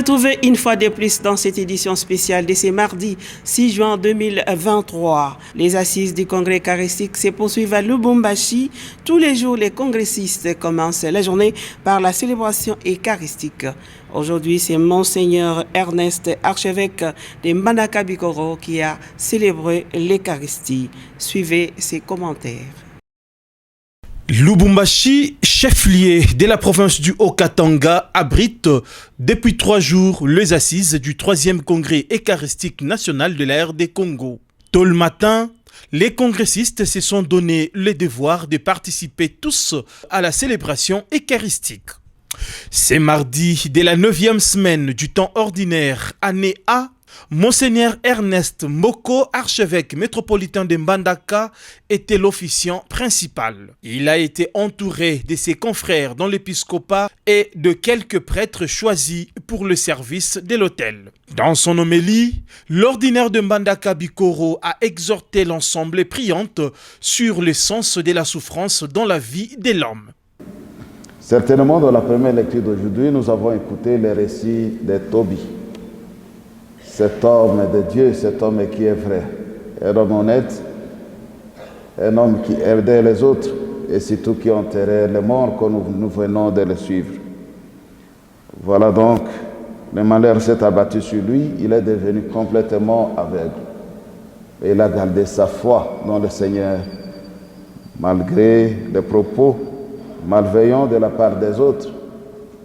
retrouver une fois de plus dans cette édition spéciale de ce mardi 6 juin 2023. Les assises du congrès eucharistique se poursuivent à Lubumbashi. Tous les jours, les congressistes commencent la journée par la célébration eucharistique. Aujourd'hui, c'est Monseigneur Ernest, archevêque de Mbandaka Bikoro, qui a célébré l'Eucharistie. Suivez ses commentaires. Lubumbashi, chef-lieu de la province du Haut-Katanga, abrite depuis 3 jours les assises du 3e congrès eucharistique national de la RD Congo. Tôt le matin, les congressistes se sont donné le devoir de participer tous à la célébration eucharistique. C'est mardi de la 9e semaine du temps ordinaire, année A. Monseigneur Ernest Moko, archevêque métropolitain de Mbandaka, était l'officiant principal. Il a été entouré de ses confrères dans l'épiscopat et de quelques prêtres choisis pour le service de l'autel. Dans son homélie, l'ordinaire de Mbandaka Bikoro a exhorté l'ensemble priante sur le sens de la souffrance dans la vie de l'homme. Certainement, dans la première lecture d'aujourd'hui, nous avons écouté les récits de Tobie. Cet homme de Dieu, cet homme qui est vrai, un homme honnête, un homme qui aidait les autres et surtout qui enterrait les morts comme nous venons de le suivre. Voilà donc, le malheur s'est abattu sur lui, il est devenu complètement aveugle. Et il a gardé sa foi dans le Seigneur, malgré les propos malveillants de la part des autres,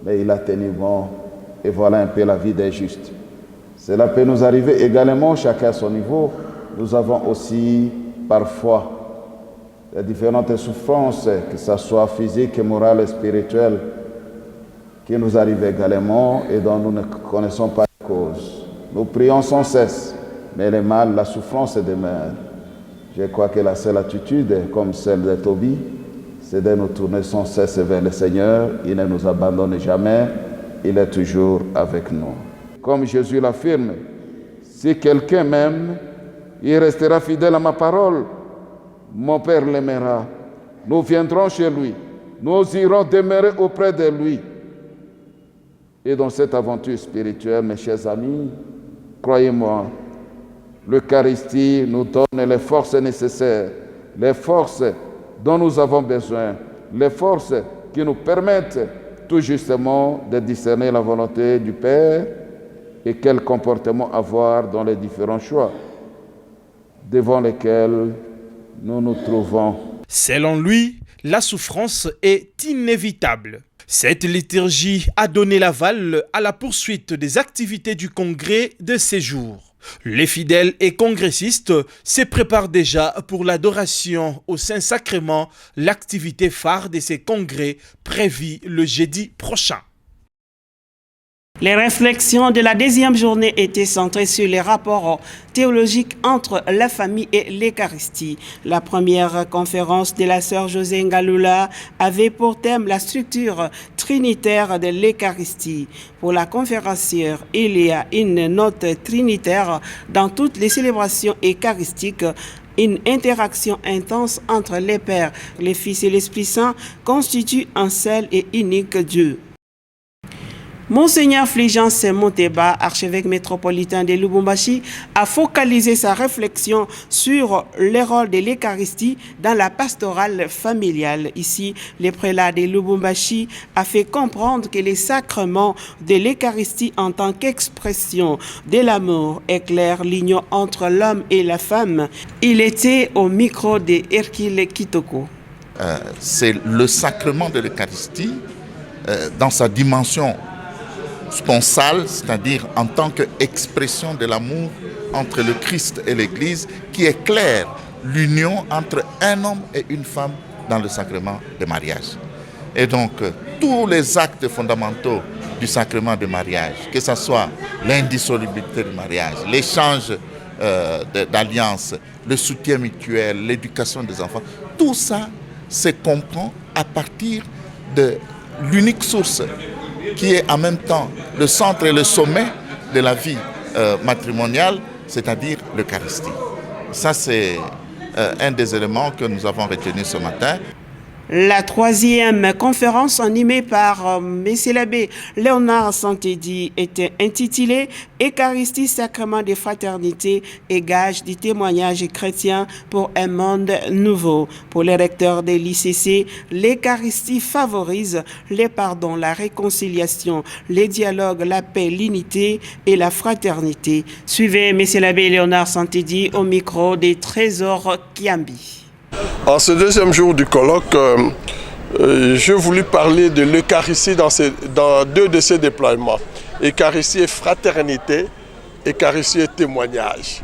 mais il a tenu bon, et voilà un peu la vie des justes. Cela peut nous arriver également, chacun à son niveau. Nous avons aussi parfois des différentes souffrances, que ce soit physiques, morales, spirituelles, qui nous arrivent également et dont nous ne connaissons pas la cause. Nous prions sans cesse, mais le mal, la souffrance demeure. Je crois que la seule attitude, comme celle de Tobie, c'est de nous tourner sans cesse vers le Seigneur. Il ne nous abandonne jamais, il est toujours avec nous. Comme Jésus l'affirme, si quelqu'un m'aime, il restera fidèle à ma parole. Mon Père l'aimera. Nous viendrons chez lui. Nous irons demeurer auprès de lui. Et dans cette aventure spirituelle, mes chers amis, croyez-moi, l'Eucharistie nous donne les forces nécessaires, les forces dont nous avons besoin, les forces qui nous permettent tout justement de discerner la volonté du Père et quel comportement avoir dans les différents choix devant lesquels nous nous trouvons. Selon lui, la souffrance est inévitable. Cette liturgie a donné l'aval à la poursuite des activités du congrès de ces jours. Les fidèles et congressistes se préparent déjà pour l'adoration au Saint-Sacrement, l'activité phare de ces congrès prévue le jeudi prochain. Les réflexions de la 2e journée étaient centrées sur les rapports théologiques entre la famille et l'Eucharistie. La première conférence de la sœur José Ngalula avait pour thème la structure trinitaire de l'Eucharistie. Pour la conférencière, il y a une note trinitaire dans toutes les célébrations eucharistiques. Une interaction intense entre les Pères, les Fils et l'Esprit Saint constitue un seul et unique Dieu. Monseigneur Fulgence Monteba, archevêque métropolitain de Lubumbashi, a focalisé sa réflexion sur le rôle de l'Eucharistie dans la pastorale familiale. Ici, le prélat de Lubumbashi a fait comprendre que les sacrements de l'Eucharistie en tant qu'expression de l'amour éclairent l'union entre l'homme et la femme. Il était au micro de Hercule Kitoko. C'est le sacrement de l'Eucharistie dans sa dimension sponsale, c'est-à-dire en tant qu'expression de l'amour entre le Christ et l'Église, qui éclaire l'union entre un homme et une femme dans le sacrement de mariage. Et donc, tous les actes fondamentaux du sacrement de mariage, que ce soit l'indissolubilité du mariage, l'échange d'alliances, le soutien mutuel, l'éducation des enfants, tout ça se comprend à partir de l'unique source qui est en même temps le centre et le sommet de la vie matrimoniale, c'est-à-dire l'Eucharistie. Ça, c'est un des éléments que nous avons retenus ce matin. La troisième conférence animée par Messieurs l'abbé Léonard Santédi était intitulée « Eucharistie, sacrement de fraternité et gage du témoignage chrétien pour un monde nouveau ». Pour les recteurs des l'ICC, l'Eucharistie favorise les pardons, la réconciliation, les dialogues, la paix, l'unité et la fraternité. Suivez Messieurs l'abbé Léonard Santédi au micro des Trésors Kiambi. En ce deuxième jour du colloque, j'ai voulu parler de l'Eucharistie dans deux de ses déploiements. Eucharistie et fraternité, Eucharistie et témoignage.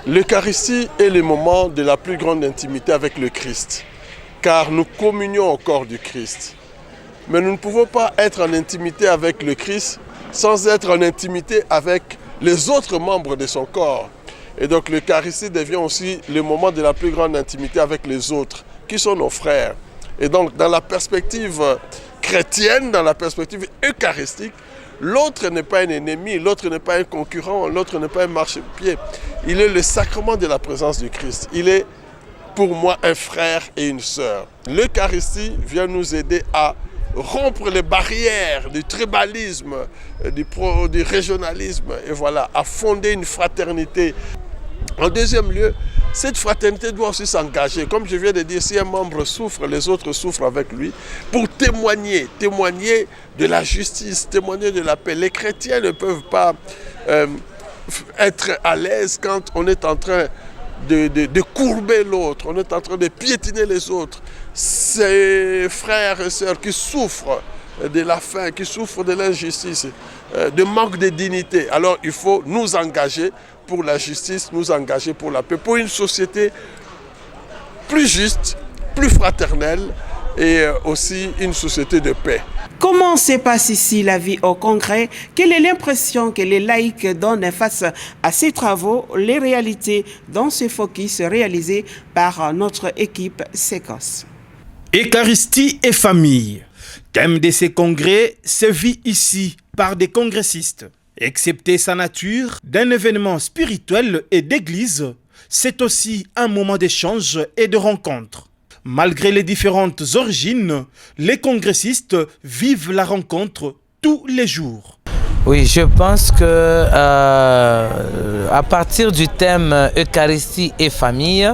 L'Eucharistie est le moment de la plus grande intimité avec le Christ, car nous communions au corps du Christ. Mais nous ne pouvons pas être en intimité avec le Christ sans être en intimité avec les autres membres de son corps. Et donc l'Eucharistie devient aussi le moment de la plus grande intimité avec les autres, qui sont nos frères. Et donc dans la perspective chrétienne, dans la perspective eucharistique, l'autre n'est pas un ennemi, l'autre n'est pas un concurrent, l'autre n'est pas un marchepied. Il est le sacrement de la présence du Christ. Il est pour moi un frère et une sœur. L'Eucharistie vient nous aider à rompre les barrières du tribalisme, du régionalisme, et voilà, à fonder une fraternité. En deuxième lieu, cette fraternité doit aussi s'engager. Comme je viens de dire, si un membre souffre, les autres souffrent avec lui, pour témoigner de la justice, témoigner de la paix. Les chrétiens ne peuvent pas être à l'aise quand on est en train de courber l'autre, on est en train de piétiner les autres. Ces frères et sœurs qui souffrent de la faim, qui souffrent de l'injustice, de manque de dignité. Alors il faut nous engager pour la justice, nous engager pour la paix, pour une société plus juste, plus fraternelle et aussi une société de paix. Comment se passe ici la vie au Congrès? Quelle est l'impression que les laïcs donnent face à ces travaux, les réalités dans ce focus réalisé par notre équipe SECOS? Eucharistie et famille. Thème de ces congrès servi ici par des congressistes. Excepté sa nature d'un événement spirituel et d'église, c'est aussi un moment d'échange et de rencontre. Malgré les différentes origines, les congressistes vivent la rencontre tous les jours. Oui, je pense que à partir du thème Eucharistie et famille,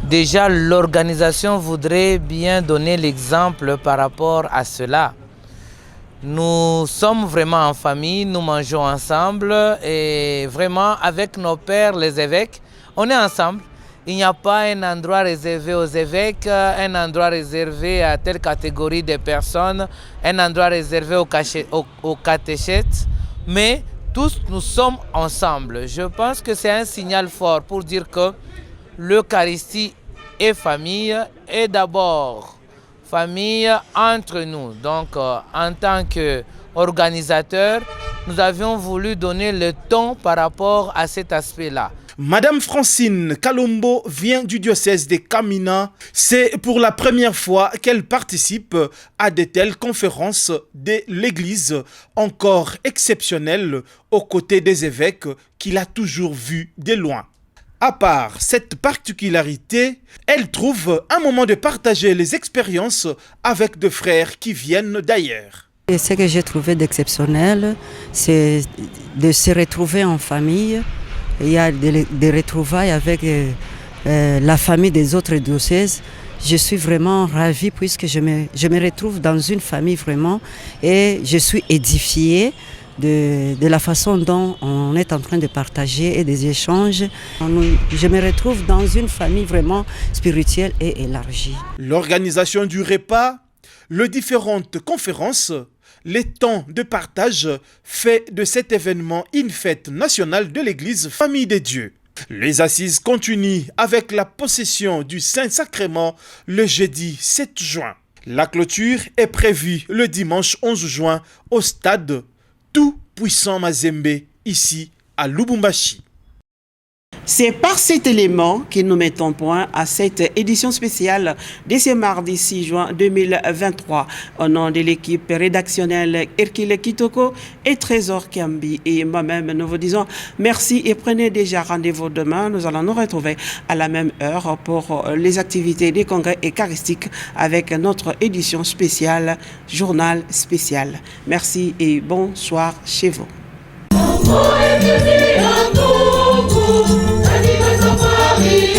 déjà l'organisation voudrait bien donner l'exemple par rapport à cela. Nous sommes vraiment en famille, nous mangeons ensemble et vraiment avec nos pères, les évêques, on est ensemble. Il n'y a pas un endroit réservé aux évêques, un endroit réservé à telle catégorie de personnes, un endroit réservé aux catéchètes, mais tous nous sommes ensemble. Je pense que c'est un signal fort pour dire que l'Eucharistie et famille est d'abord famille entre nous. Donc en tant qu'organisateur, nous avions voulu donner le ton par rapport à cet aspect-là. Madame Francine Kalombo vient du diocèse de Kamina. C'est pour la première fois qu'elle participe à de telles conférences de l'Église, encore exceptionnelles aux côtés des évêques qu'il a toujours vus de loin. À part cette particularité, elle trouve un moment de partager les expériences avec des frères qui viennent d'ailleurs. Et ce que j'ai trouvé d'exceptionnel, c'est de se retrouver en famille. Il y a des retrouvailles avec la famille des autres diocèses. Je suis vraiment ravie puisque je me retrouve dans une famille vraiment et je suis édifiée de la façon dont on est en train de partager et des échanges. Je me retrouve dans une famille vraiment spirituelle et élargie. L'organisation du repas, les différentes conférences, les temps de partage fait de cet événement une fête nationale de l'Église Famille des Dieux. Les assises continuent avec la possession du Saint-Sacrement le jeudi 7 juin. La clôture est prévue le dimanche 11 juin au stade Tout-Puissant Mazembe, ici à Lubumbashi. C'est par cet élément que nous mettons point à cette édition spéciale de ce mardi 6 juin 2023. Au nom de l'équipe rédactionnelle Hercule Kitoko et Trésor Kambi et moi-même, nous vous disons merci et prenez déjà rendez-vous demain. Nous allons nous retrouver à la même heure pour les activités des congrès eucharistiques avec notre édition spéciale, journal spécial. Merci et bonsoir chez vous. Maria.